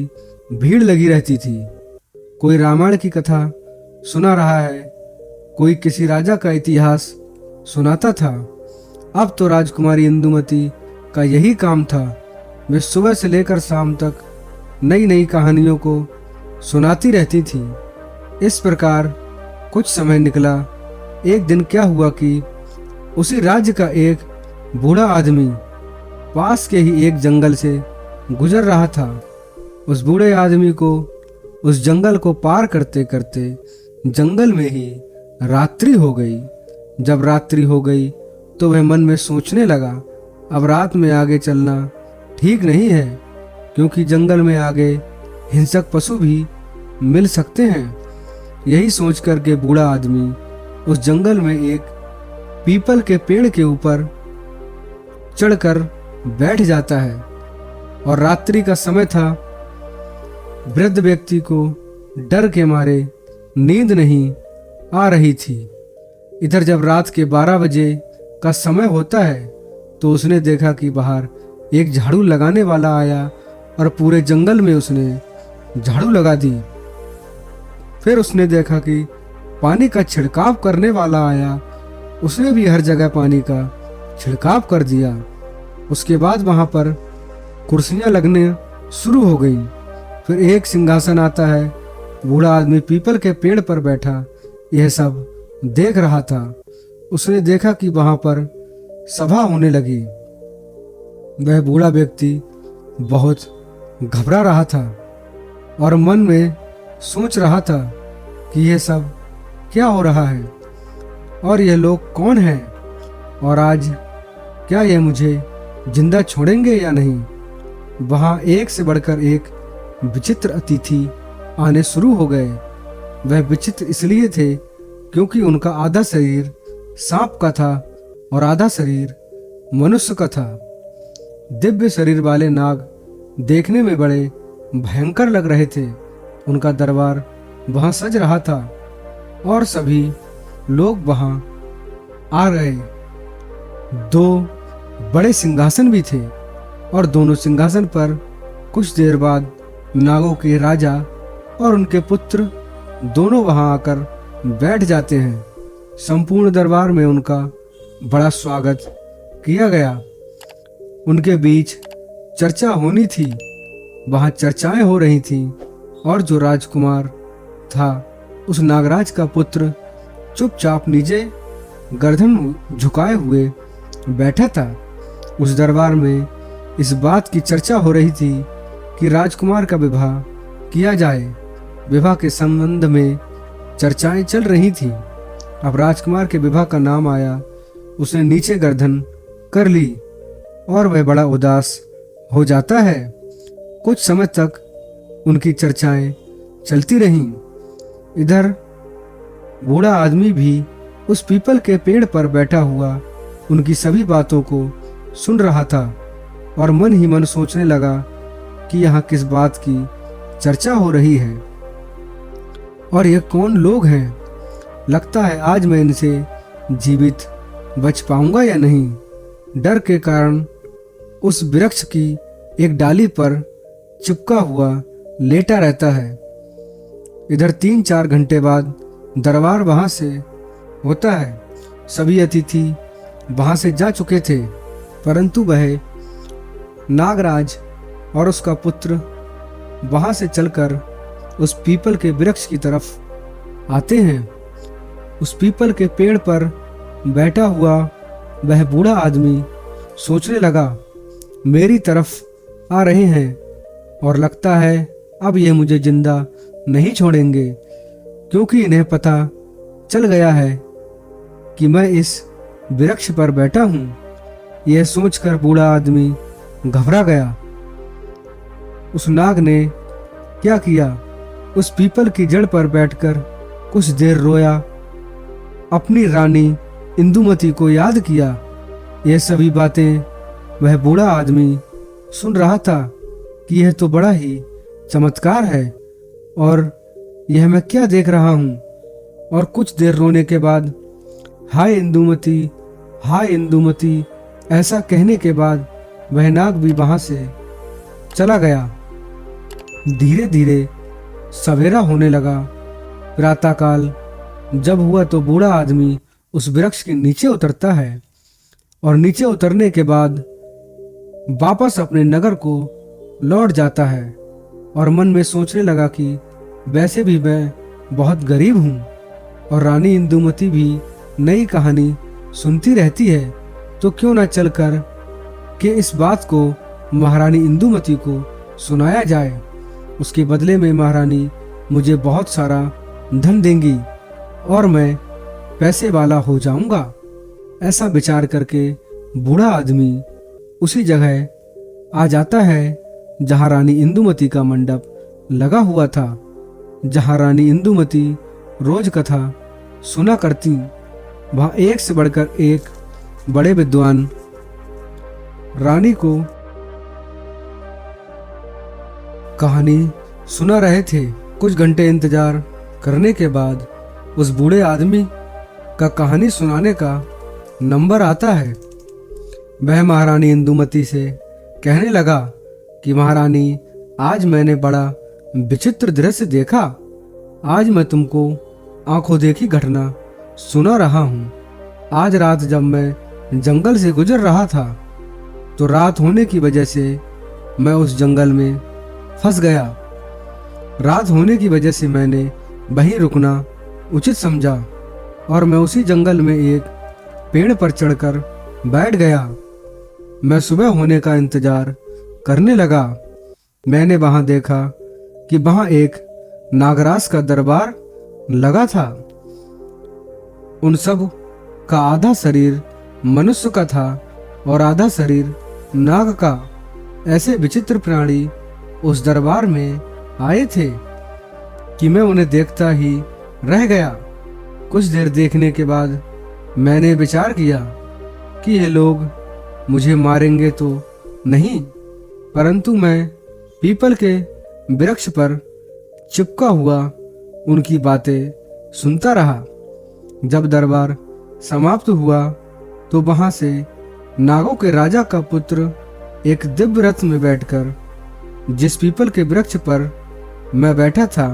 भीड़ लगी रहती थी। कोई रामायण की कथा सुना रहा है, कोई किसी राजा का इतिहास सुनाता था। अब तो राजकुमारी इंदुमती का यही काम था। वे सुबह से लेकर शाम तक नई नई कहानियों को सुनाती रहती थी। इस प्रकार कुछ समय निकला। एक दिन क्या हुआ कि उसी राज्य का एक बूढ़ा आदमी पास के ही एक जंगल से गुजर रहा था। उस बूढ़े आदमी को उस जंगल को पार करते करते जंगल में ही रात्रि हो गई। जब रात्रि हो गई तो वह मन में सोचने लगा, अब रात में आगे चलना ठीक नहीं है, क्योंकि जंगल में आगे हिंसक पशु भी मिल सकते हैं। यही सोच कर के बूढ़ा आदमी उस जंगल में एक पीपल के पेड़ के ऊपर चढ़कर बैठ जाता है। और रात्रि का समय था। वृद्ध व्यक्ति को डर के मारे नींद नहीं आ रही थी। इधर जब रात के 12 बजे का समय होता है तो उसने देखा कि बाहर एक झाड़ू लगाने वाला आया और पूरे जंगल में उसने झाड़ू लगा दी। फिर उसने देखा कि पानी का छिड़काव करने वाला आया, उसने भी हर जगह पानी का छिड़काव कर दिया। उसके बाद वहां पर कुर्सियां लगने शुरू हो गई। फिर एक सिंहासन आता है। बूढ़ा आदमी पीपल के पेड़ पर बैठा यह सब देख रहा था। उसने देखा कि वहां पर सभा होने लगी। वह बूढ़ा व्यक्ति बहुत घबरा रहा था और मन में सोच रहा था कि यह सब क्या हो रहा है और यह लोग कौन हैं और आज क्या यह मुझे जिंदा छोड़ेंगे या नहीं। वहां एक से बढ़कर एक विचित्र अतिथि आने शुरू हो गए। वह विचित्र इसलिए थे क्योंकि उनका आधा शरीर सांप का था और आधा शरीर मनुष्य का था। दिव्य शरीर वाले नाग देखने में बड़े भयंकर लग रहे थे। उनका दरबार वहां सज रहा था और सभी लोग वहां आ गए। 2 बड़े सिंहासन भी थे और दोनों सिंहासन पर कुछ देर बाद नागों के राजा और उनके पुत्र दोनों वहां आकर बैठ जाते हैं। संपूर्ण दरबार में उनका बड़ा स्वागत किया गया। उनके बीच चर्चा होनी थी। वहां चर्चाएं हो रही थीं और जो राजकुमार था उस नागराज का पुत्र चुपचाप नीचे गर्दन झुकाए हुए बैठा था। उस दरबार में इस बात की चर्चा हो रही थी कि राजकुमार का विवाह किया जाए। विवाह के संबंध में चर्चाएं चल रही थी। अब राजकुमार के विवाह का नाम आया। उसने नीचे गर्दन कर ली और वह बड़ा उदास हो जाता है। कुछ समय तक उनकी चर्चाएं चलती रहीं। इधर बूढ़ा आदमी भी उस पीपल के पेड़ पर बैठा हुआ उनकी सभी बातों को सुन रहा था और मन ही मन सोचने लगा कि यहाँ किस बात की चर्चा हो रही है और ये कौन लोग हैं। लगता है आज मैं इनसे जीवित बच पाऊंगा या नहीं। डर के कारण उस वृक्ष की एक डाली पर चिपका हुआ लेटा रहता है। इधर 3-4 घंटे बाद दरबार वहां से होता है। सभी अतिथि वहां से जा चुके थे, परंतु वह नागराज और उसका पुत्र वहां से चलकर उस पीपल के वृक्ष की तरफ आते हैं। उस पीपल के पेड़ पर बैठा हुआ वह बूढ़ा आदमी सोचने लगा, मेरी तरफ आ रहे हैं और लगता है अब ये मुझे जिंदा नहीं छोड़ेंगे, क्योंकि इन्हें पता चल गया है कि मैं इस वृक्ष पर बैठा हूं। यह सोचकर बूढ़ा आदमी घबरा गया। उस नाग ने क्या किया, उस पीपल की जड़ पर बैठकर कुछ देर रोया, अपनी रानी इंदुमती को याद किया। यह सभी बातें वह बूढ़ा आदमी सुन रहा था कि यह तो बड़ा ही चमत्कार है और यह मैं क्या देख रहा हूँ। और कुछ देर रोने के बाद हाय इंदुमती, हाय इंदुमती ऐसा कहने के बाद वह नाग भी वहां से चला गया। धीरे धीरे सवेरा होने लगा। प्रातःकाल जब हुआ तो बूढ़ा आदमी उस वृक्ष के नीचे उतरता है और नीचे उतरने के बाद वापस अपने नगर को लौट जाता है और मन में सोचने लगा कि वैसे भी मैं बहुत गरीब हूँ और रानी इंदुमती भी नई कहानी सुनती रहती है, तो क्यों ना चलकर कि इस बात को महारानी इंदुमती को सुनाया जाए। उसके बदले में महारानी मुझे बहुत सारा धन देंगी और मैं पैसे वाला हो जाऊंगा। ऐसा विचार करके बूढ़ा आदमी उसी जगह आ जाता है जहां रानी इंदुमती का मंडप लगा हुआ था, जहां रानी इंदुमती रोज कथा सुना करती। वहां एक से बढ़कर एक बड़े विद्वान रानी को कहानी सुना रहे थे। कुछ घंटे इंतजार करने के बाद उस बूढ़े आदमी का कहानी सुनाने का नंबर आता है। वह महारानी इंदुमती से कहने लगा कि महारानी, आज मैंने बड़ा विचित्र दृश्य देखा। आज मैं तुमको आंखों देखी घटना सुना रहा हूँ। आज रात जब मैं जंगल से गुजर रहा था तो रात होने की वजह से मैं उस जंगल में फंस गया। रात होने की वजह से मैंने वहीं रुकना उचित समझा और मैं उसी जंगल में एक पेड़ पर चढ़कर बैठ गया। मैं सुबह होने का इंतजार करने लगा। मैंने वहां देखा कि वहां एक नागराज का दरबार लगा था। उन सब का आधा शरीर मनुष्य का था और आधा शरीर नाग का। ऐसे विचित्र प्राणी उस दरबार में आए थे कि मैं उन्हें देखता ही रह गया। कुछ देर देखने के बाद मैंने विचार किया कि ये लोग मुझे मारेंगे तो नहीं, परंतु मैं पीपल के वृक्ष पर चिपका हुआ उनकी बातें सुनता रहा। जब दरबार समाप्त हुआ तो वहां से नागों के राजा का पुत्र एक दिव्य रथ में बैठकर जिस पीपल के वृक्ष पर मैं बैठा था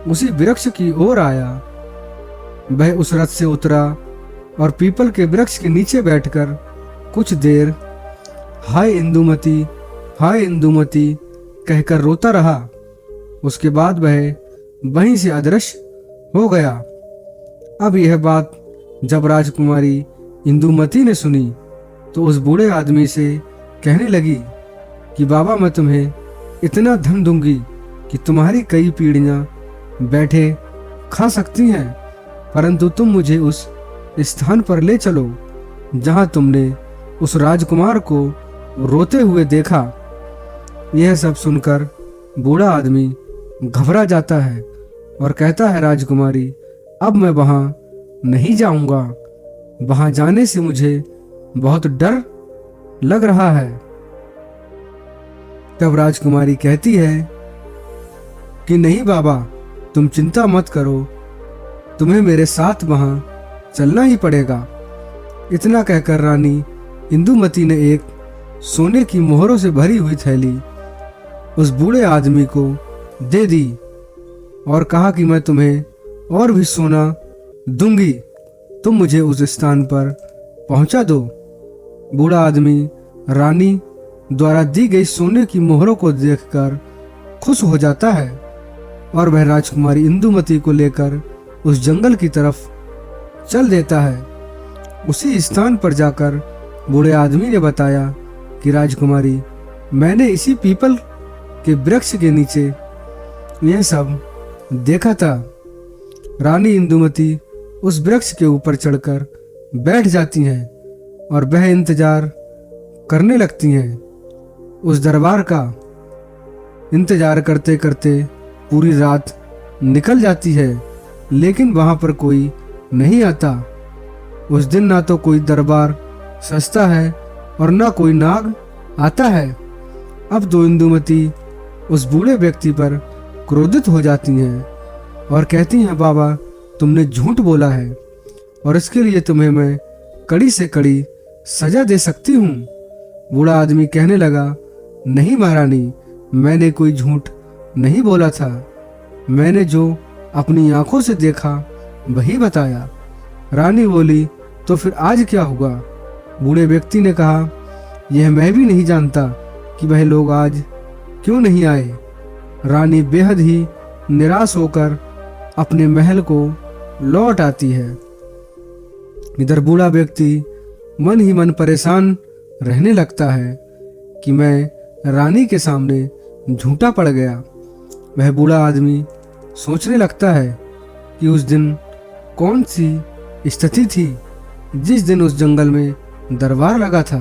उसी वृक्ष की ओर आया। वह उस रथ से उतरा और पीपल के वृक्ष के नीचे बैठकर कुछ देर हाय इंदुमती, हाय इंदुमती कहकर रोता रहा। उसके बाद वह वहीं से अदृश्य हो गया। अब यह बात जब राजकुमारी इंदुमती ने सुनी तो उस बूढ़े आदमी से कहने लगी कि बाबा, मैं तुम्हें इतना धन दूंगी कि तुम्हारी कई पीढ़ियां बैठे खा सकती हैं, परंतु तुम मुझे उस स्थान पर ले चलो जहां तुमने उस राजकुमार को रोते हुए देखा। यह सब सुनकर बूढ़ा आदमी घबरा जाता है और कहता है, राजकुमारी, अब मैं वहां नहीं जाऊंगा। वहां जाने से मुझे बहुत डर लग रहा है। तब राजकुमारी कहती है कि नहीं बाबा, तुम चिंता मत करो, तुम्हें मेरे साथ वहां चलना ही पड़ेगा। इतना कहकर रानी इंदुमती ने एक सोने की मोहरों से भरी हुई थैली उस बूढ़े आदमी को दे दी और कहा कि मैं तुम्हें और भी सोना दूंगी, तुम मुझे उस स्थान पर पहुंचा दो। बूढ़ा आदमी रानी द्वारा दी गई सोने की मोहरों को देखकर खुश हो जाता है और वह राजकुमारी इंदुमती को लेकर उस जंगल की तरफ चल देता है। उसी स्थान पर जाकर बूढ़े आदमी ने बताया कि राजकुमारी, मैंने इसी पीपल के वृक्ष के नीचे यह सब देखा था। रानी इंदुमती उस वृक्ष के ऊपर चढ़कर बैठ जाती हैं और वह इंतजार करने लगती हैं। उस दरबार का इंतजार करते करते पूरी रात निकल जाती है, लेकिन वहां पर कोई नहीं आता। उस दिन ना तो कोई दरबार सजता है और ना कोई नाग आता है। अब तो इंदुमती उस बूढ़े व्यक्ति पर क्रोधित हो जाती हैं और कहती हैं, बाबा तुमने झूठ बोला है और इसके लिए तुम्हें मैं कड़ी से कड़ी सजा दे सकती हूँ। बूढ़ा आदमी कहने लगा, नहीं महारानी, मैंने कोई झूठ नहीं बोला था। मैंने जो अपनी आंखों से देखा वही बताया। रानी बोली, तो फिर आज क्या हुआ? बूढ़े व्यक्ति ने कहा, यह मैं भी नहीं जानता कि वह लोग आज क्यों नहीं आए। रानी बेहद ही निराश होकर अपने महल को लौट आती है। इधर बूढ़ा व्यक्ति मन ही मन परेशान रहने लगता है कि मैं रानी के सामने झूठा पड़ गया। वह बूढ़ा आदमी सोचने लगता है कि उस दिन कौन सी स्थिति थी जिस दिन उस जंगल में दरबार लगा था।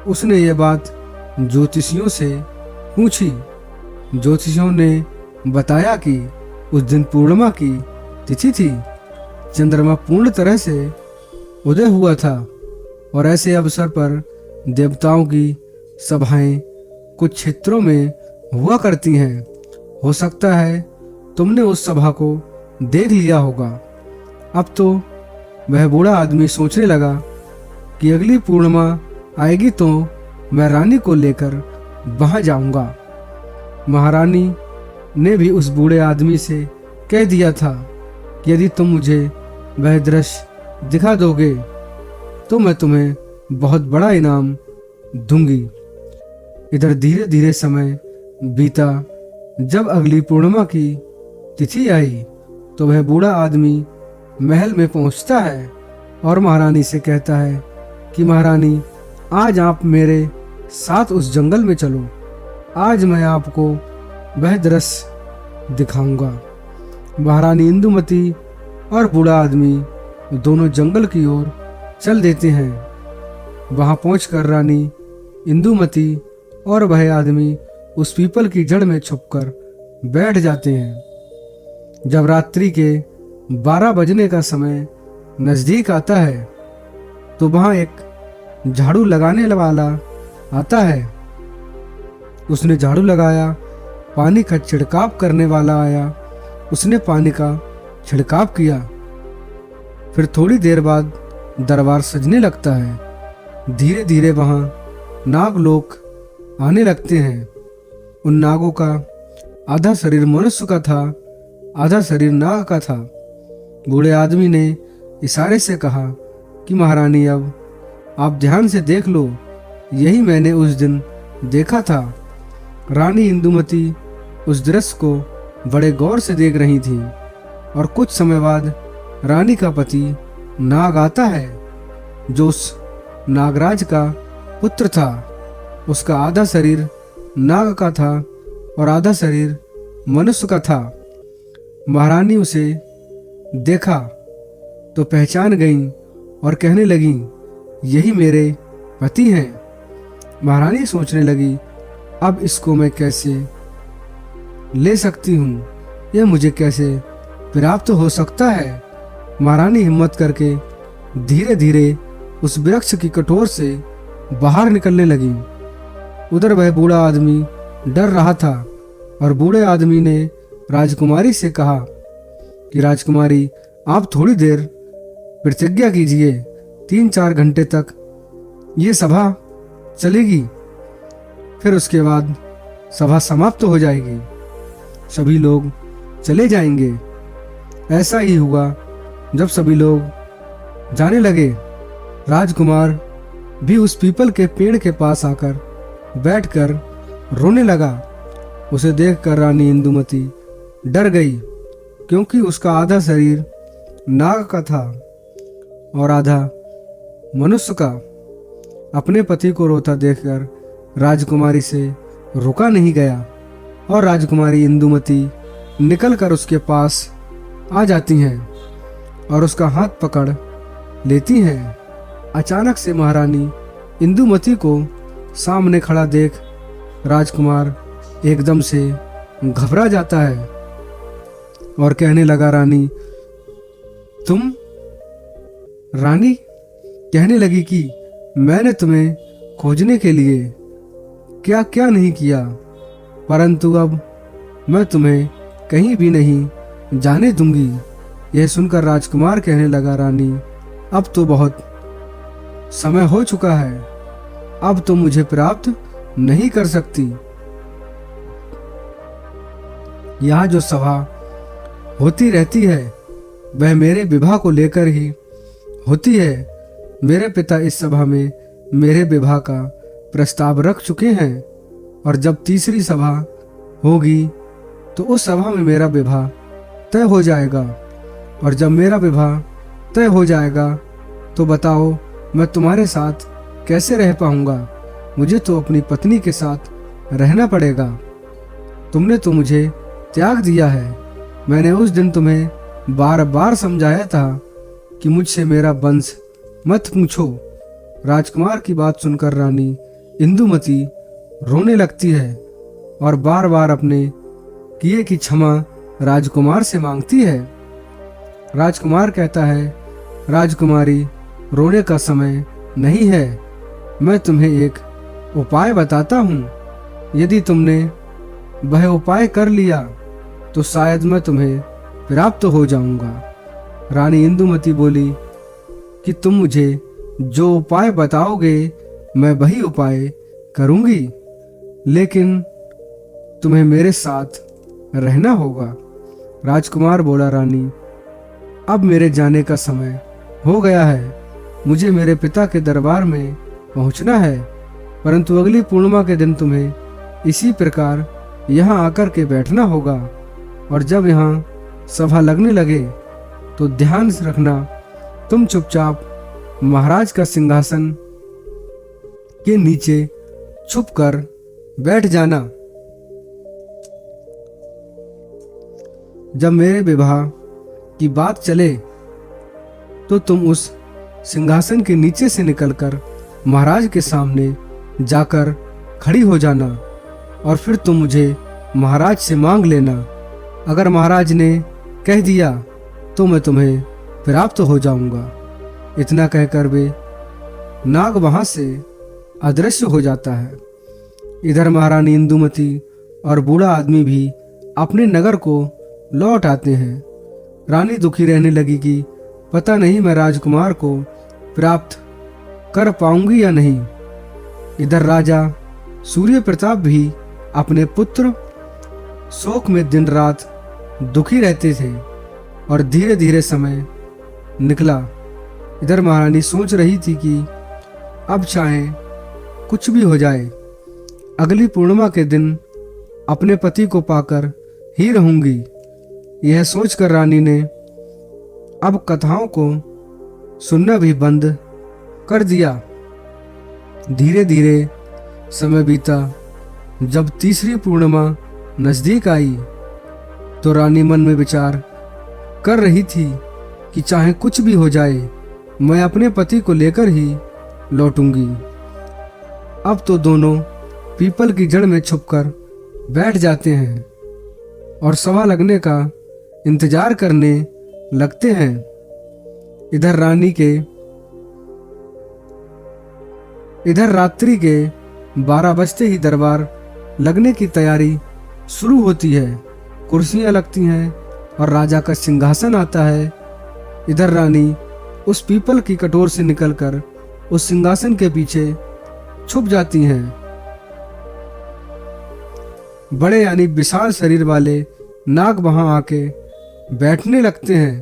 उसने यह बात ज्योतिषियों से पूछी। ज्योतिषियों ने बताया कि उस दिन पूर्णिमा की तिथि थी। चंद्रमा पूर्ण तरह से उदय हुआ था और ऐसे अवसर पर देवताओं की सभाएं कुछ क्षेत्रों में हुआ करती हैं। हो सकता है तुमने उस सभा को देख लिया होगा। अब तो वह बूढ़ा आदमी सोचने लगा कि अगली पूर्णिमा आएगी तो मैं रानी को लेकर वहां जाऊंगा। महारानी ने भी उस बूढ़े आदमी से कह दिया था कि यदि तुम मुझे वह दृश्य दिखा दोगे तो मैं तुम्हें बहुत बड़ा इनाम दूंगी। इधर धीरे धीरे समय बीता। जब अगली पूर्णिमा की तिथि आई तो वह बूढ़ा आदमी महल में पहुंचता है और महारानी से कहता है कि महारानी, आज आप मेरे साथ उस जंगल में चलो। आज मैं आपको वह दृश्य दिखाऊंगा। महारानी इंदुमती और बूढ़ा आदमी दोनों जंगल की ओर चल देते हैं। वहां पहुंचकर रानी इंदुमती और वह आदमी उस पीपल की जड़ में छुपकर बैठ जाते हैं। जब रात्रि के 12 बजने का समय नजदीक आता है तो वहां एक झाड़ू लगाने वाला आता है। उसने झाड़ू लगाया। पानी का छिड़काव करने वाला आया। उसने पानी का छिड़काव किया। फिर थोड़ी देर बाद दरबार सजने लगता है। धीरे धीरे वहां नाग लोग आने लगते हैं। उन नागों का आधा शरीर मनुष्य का था, आधा शरीर नाग का था। बूढ़े आदमी ने इशारे से कहा कि महारानी, अब आप ध्यान से देख लो, यही मैंने उस दिन देखा था। रानी इंदुमती उस दृश्य को बड़े गौर से देख रही थी और कुछ समय बाद रानी का पति नाग आता है, जो उस नागराज का पुत्र था। उसका आधा शरीर नाग का था और आधा शरीर मनुष्य का था। महारानी उसे देखा तो पहचान गई और कहने लगी, यही मेरे पति हैं। महारानी सोचने लगी, अब इसको मैं कैसे ले सकती हूँ, यह मुझे कैसे प्राप्त हो सकता है। महारानी हिम्मत करके धीरे धीरे उस वृक्ष की कटोर से बाहर निकलने लगी। उधर वह बूढ़ा आदमी डर रहा था और बूढ़े आदमी ने राजकुमारी से कहा कि राजकुमारी, आप थोड़ी देर प्रतिज्ञा कीजिए, 3-4 घंटे तक ये सभा चलेगी, फिर उसके बाद सभा समाप्त हो जाएगी, सभी लोग चले जाएंगे। ऐसा ही हुआ। जब सभी लोग जाने लगे, राजकुमार भी उस पीपल के पेड़ के पास आकर बैठकर रोने लगा। उसे देखकर रानी इंदुमती डर गई, क्योंकि उसका आधा शरीर नाग का था और आधा मनुष्य का। अपने पति को रोता देखकर राजकुमारी से रुका नहीं गया और राजकुमारी इंदुमती निकलकर उसके पास आ जाती हैं और उसका हाथ पकड़ लेती हैं। अचानक से महारानी इंदुमती को सामने खड़ा देख राजकुमार एकदम से घबरा जाता है और कहने लगा, रानी तुम? रानी कहने लगी कि मैंने तुम्हें खोजने के लिए क्या क्या नहीं किया। परंतु अब मैं तुम्हें कहीं भी नहीं जाने दूंगी। यह सुनकर राजकुमार कहने लगा, रानी अब तो बहुत समय हो चुका है, अब तो मुझे प्राप्त नहीं कर सकती। यहाँ जो सभा होती रहती है वह मेरे विवाह को लेकर ही होती है। मेरे पिता इस सभा में मेरे विवाह का प्रस्ताव रख चुके हैं और जब तीसरी सभा होगी तो उस सभा में मेरा विवाह तय हो जाएगा, और जब मेरा विवाह तय हो जाएगा तो बताओ मैं तुम्हारे साथ कैसे रह पाऊंगा। मुझे तो अपनी पत्नी के साथ रहना पड़ेगा। तुमने तो मुझे त्याग दिया है। मैंने उस दिन तुम्हें बार बार समझाया था कि मुझसे मेरा वंश मत पूछो। राजकुमार की बात सुनकर रानी इंदुमती रोने लगती है और बार बार अपने किए की क्षमा राजकुमार से मांगती है। राजकुमार कहता है, राजकुमारी रोने का समय नहीं है, मैं तुम्हें एक उपाय बताता हूँ। यदि तुमने वह उपाय कर लिया तो शायद मैं तुम्हें प्राप्त हो जाऊंगा। रानी इंदुमती बोली कि तुम मुझे जो उपाय बताओगे मैं वही उपाय करूंगी, लेकिन तुम्हें मेरे साथ रहना होगा। राजकुमार बोला, रानी अब मेरे जाने का समय हो गया है, मुझे मेरे पिता के दरबार में पहुंचना है, परंतु अगली पूर्णिमा के दिन तुम्हें इसी प्रकार यहाँ आकर के बैठना होगा, और जब यहाँ सभा लगने लगे तो ध्यान से रखना, तुम चुपचाप महाराज का सिंहासन के नीचे छुपकर बैठ जाना। जब मेरे विवाह की बात चले तो तुम उस सिंहासन के नीचे से निकलकर महाराज के सामने जाकर खड़ी हो जाना, और फिर तुम मुझे महाराज से मांग लेना। अगर महाराज ने कह दिया तो मैं तुम्हें प्राप्त हो जाऊंगा। इतना कहकर वे नाग वहां से अदृश्य हो जाता है। इधर महारानी इंदुमती और बूढ़ा आदमी भी अपने नगर को लौट आते हैं। रानी दुखी रहने लगी कि पता नहीं मैं राजकुमार को प्राप्त कर पाऊंगी या नहीं। इधर राजा सूर्य प्रताप भी अपने पुत्र शोक में दिन रात दुखी रहते थे, और धीरे धीरे समय निकला। इधर महारानी सोच रही थी कि अब चाहे कुछ भी हो जाए, अगली पूर्णिमा के दिन अपने पति को पाकर ही रहूंगी। यह सोचकर रानी ने अब कथाओं को सुनना भी बंद कर दिया। धीरे धीरे समय बीता। जब तीसरी पूर्णिमा नजदीक आई तो रानी मन में विचार कर रही थी कि चाहे कुछ भी हो जाए मैं अपने पति को लेकर ही लौटूंगी। अब तो दोनों पीपल की जड़ में छुपकर बैठ जाते हैं और सभा लगने का इंतजार करने लगते हैं। इधर रात्रि के 12 बजते ही दरबार लगने की तैयारी शुरू होती है। कुर्सियां लगती हैं और राजा का सिंहासन आता है। इधर रानी उस पीपल की कटोर से निकलकर उस सिंहासन के पीछे छुप जाती हैं। बड़े यानी विशाल शरीर वाले नाग वहां आके बैठने लगते हैं।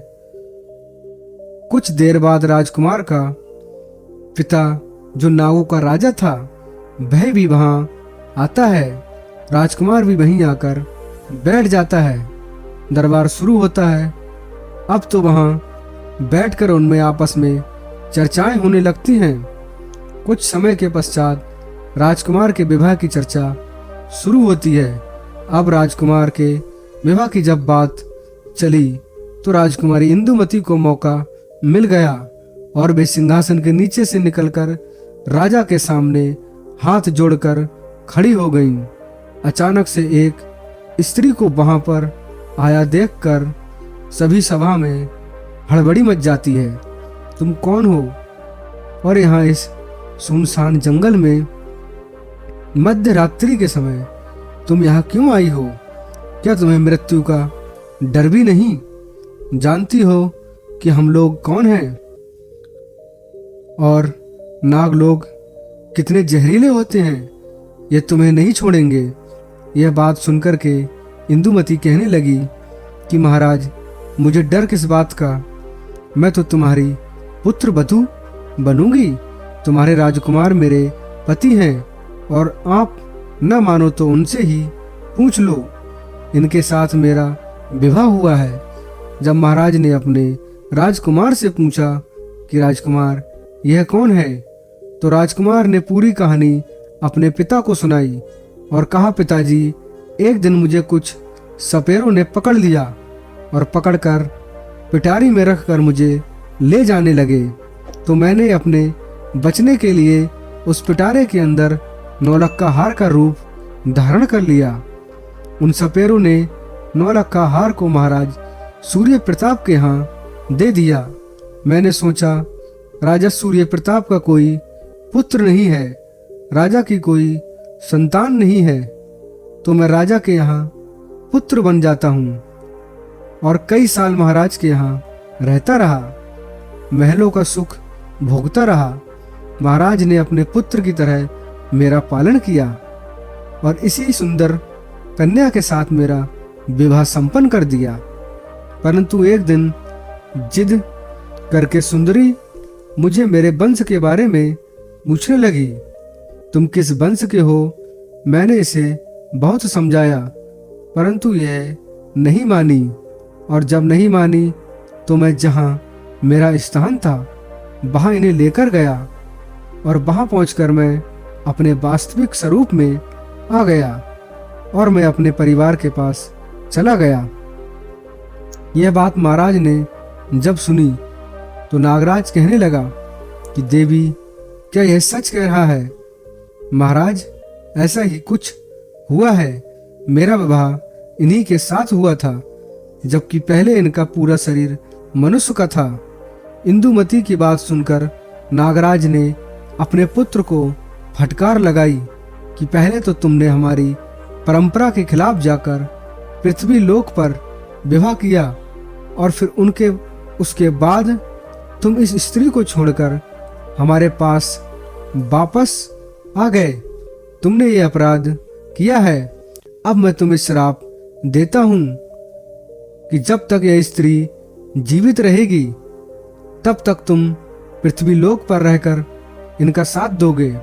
कुछ देर बाद राजकुमार का पिता जो नागों का राजा था वह भी वहां आता है। राजकुमार भी वहीं आकर बैठ जाता है। दरबार शुरू होता है। अब तो वहां बैठकर उनमें आपस में चर्चाएं होने लगती हैं। कुछ समय के पश्चात राजकुमार के विवाह की चर्चा शुरू होती है। अब राजकुमार के विवाह की जब बात चली तो राजकुमारी इंदुमती को मौका मिल गया और वे सिंहासन के नीचे से निकलकर राजा के सामने हाथ जोड़कर खड़ी हो गईं। अचानक से एक स्त्री को वहां पर आया देखकर सभी सभा में हड़बड़ी मच जाती है। तुम कौन हो और यहाँ इस सुनसान जंगल में मध्य रात्रि के समय तुम यहाँ क्यों आई हो? क्या तुम्हें मृत्यु का डर भी नहीं? जानती हो कि हम लोग कौन हैं और नाग लोग कितने जहरीले होते हैं? ये तुम्हें नहीं छोड़ेंगे। यह बात सुनकर के इंदुमती कहने लगी कि महाराज, मुझे डर किस बात का? मैं तो तुम्हारी पुत्र वधू बनूंगी। तुम्हारे राजकुमार मेरे पति हैं और आप न मानो तो उनसे ही पूछ लो। इनके साथ मेरा विवाह हुआ है। जब महाराज ने अपने राजकुमार से पूछा कि राजकुमार, यह कौन है, तो राजकुमार ने पूरी कहानी अपने पिता को सुनाई और कहा, पिताजी, एक दिन मुझे कुछ सपेरों ने पकड़ लिया और पकड़कर पिटारी में रखकर मुझे ले जाने लगे। तो मैंने अपने बचने के लिए उस पिटारे के अंदर नौलक्खा हार का रूप धारण कर लिया। उन सपेरों ने नौलक्खा हार को महाराज सूर्य प्रताप के यहाँ दे दिया। मैंने सोचा राजा सूर्य प्रताप का कोई पुत्र नहीं है, राजा की कोई संतान नहीं है, तो मैं राजा के यहाँ पुत्र बन जाता हूँ और कई साल महाराज के यहाँ रहता रहा, महलों का सुख भोगता रहा। महाराज ने अपने पुत्र की तरह मेरा पालन किया और इसी सुंदर कन्या के साथ मेरा विवाह संपन्न कर दिया। परंतु एक दिन जिद करके सुंदरी मुझे मेरे वंश के बारे में पूछने लगी। तुम किस वंश के हो? मैंने इसे बहुत समझाया, परंतु यह नहीं मानी, और जब नहीं मानी तो मैं जहाँ मेरा स्थान था वहाँ इन्हें लेकर गया और वहाँ पहुंचकर मैं अपने वास्तविक स्वरूप में आ गया और मैं अपने परिवार के पास चला गया। यह बात महाराज ने जब सुनी तो नागराज कहने लगा कि देवी, क्या यह सच कह रहा है? महाराज, ऐसा ही कुछ हुआ है। मेरा विवाह इन्हीं के साथ हुआ था, जबकि पहले इनका पूरा शरीर मनुष्य का था। इंदुमती की बात सुनकर नागराज ने अपने पुत्र को फटकार लगाई कि पहले तो तुमने हमारी परंपरा के खिलाफ जाकर पृथ्वी लोक पर विवाह किया और फिर उसके बाद तुम इस स्त्री को छोड़कर हमारे पास वापस आ गए। तुमने ये अपराध किया है। अब मैं तुम्हें श्राप देता हूं कि जब तक यह स्त्री जीवित रहेगी तब तक तुम पृथ्वी लोक पर रहकर इनका साथ दोगे।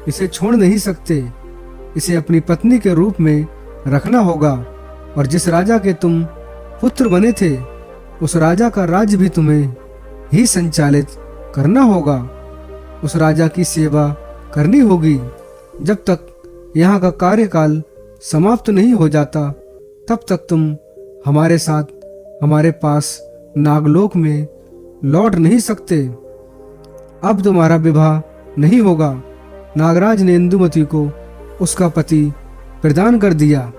इसे छोड़ नहीं सकते। इसे अपनी पत्नी के रूप में रखना होगा और जिस राजा के तुम पुत्र बने थे उस राजा का राज्य भी तुम्हें ही संचालित करना होगा। उस राजा की सेवा करनी होगी जब तक यहाँ का कार्यकाल समाप्त नहीं हो जाता। तब तक तुम हमारे साथ हमारे पास नागलोक में लौट नहीं सकते। अब तुम्हारा विवाह नहीं होगा। नागराज ने इंदुमती को उसका पति प्रदान कर दिया।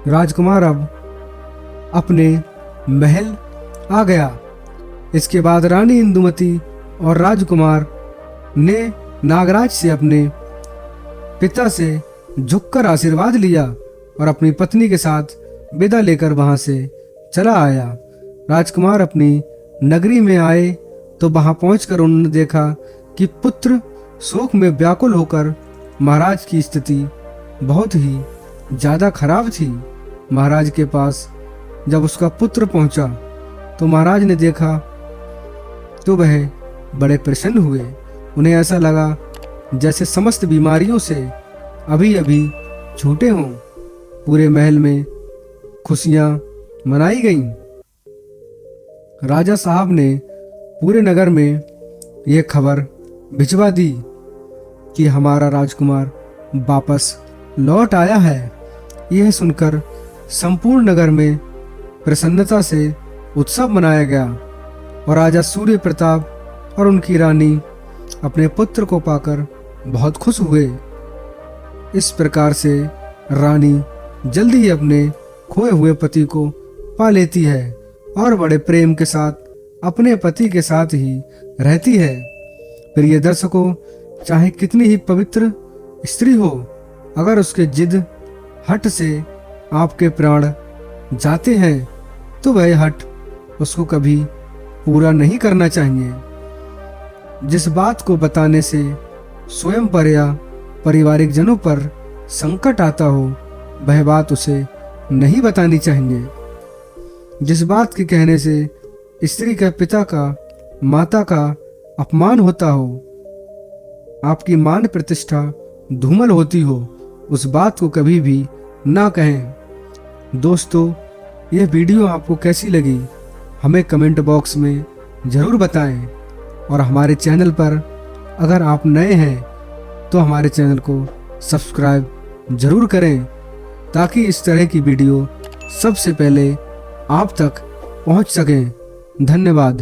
राजकुमार अब अपने महल आ गया। इसके बाद रानी इंदुमती और राजकुमार ने नागराज से अपने पिता से झुककर आशीर्वाद लिया और अपनी पत्नी के साथ विदा लेकर वहां से चला आया। राजकुमार अपनी नगरी में आए तो वहां पहुंचकर उन्होंने देखा कि पुत्र शोक में व्याकुल होकर महाराज की स्थिति बहुत ही ज्यादा खराब थी। महाराज के पास जब उसका पुत्र पहुंचा तो महाराज ने देखा तो वह बड़े प्रसन्न हुए। उन्हें ऐसा लगा जैसे समस्त बीमारियों से अभी अभी छूटे हों। पूरे महल में खुशियां मनाई गईं। राजा साहब ने पूरे नगर में यह खबर भिजवा दी कि हमारा राजकुमार वापस लौट आया है। यह सुनकर संपूर्ण नगर में प्रसन्नता से उत्सव मनाया गया और राजा सूर्य प्रताप और उनकी रानी अपने पुत्र को पाकर बहुत खुश हुए। इस प्रकार से रानी जल्दी ही अपने खोए हुए पति को पा लेती है और बड़े प्रेम के साथ अपने पति के साथ ही रहती है। प्रिय दर्शकों, चाहे कितनी ही पवित्र स्त्री हो, अगर उसके जिद हठ से आपके प्राण जाते हैं तो वह हठ उसको कभी पूरा नहीं करना चाहिए। जिस बात को बताने से स्वयं पर या पारिवारिक जनों पर संकट आता हो वह बात उसे नहीं बतानी चाहिए। जिस बात के कहने से स्त्री के पिता का माता का अपमान होता हो, आपकी मान प्रतिष्ठा धूमल होती हो, उस बात को कभी भी ना कहें। दोस्तों, यह वीडियो आपको कैसी लगी हमें कमेंट बॉक्स में ज़रूर बताएं और हमारे चैनल पर अगर आप नए हैं तो हमारे चैनल को सब्सक्राइब ज़रूर करें ताकि इस तरह की वीडियो सबसे पहले आप तक पहुंच सकें। धन्यवाद।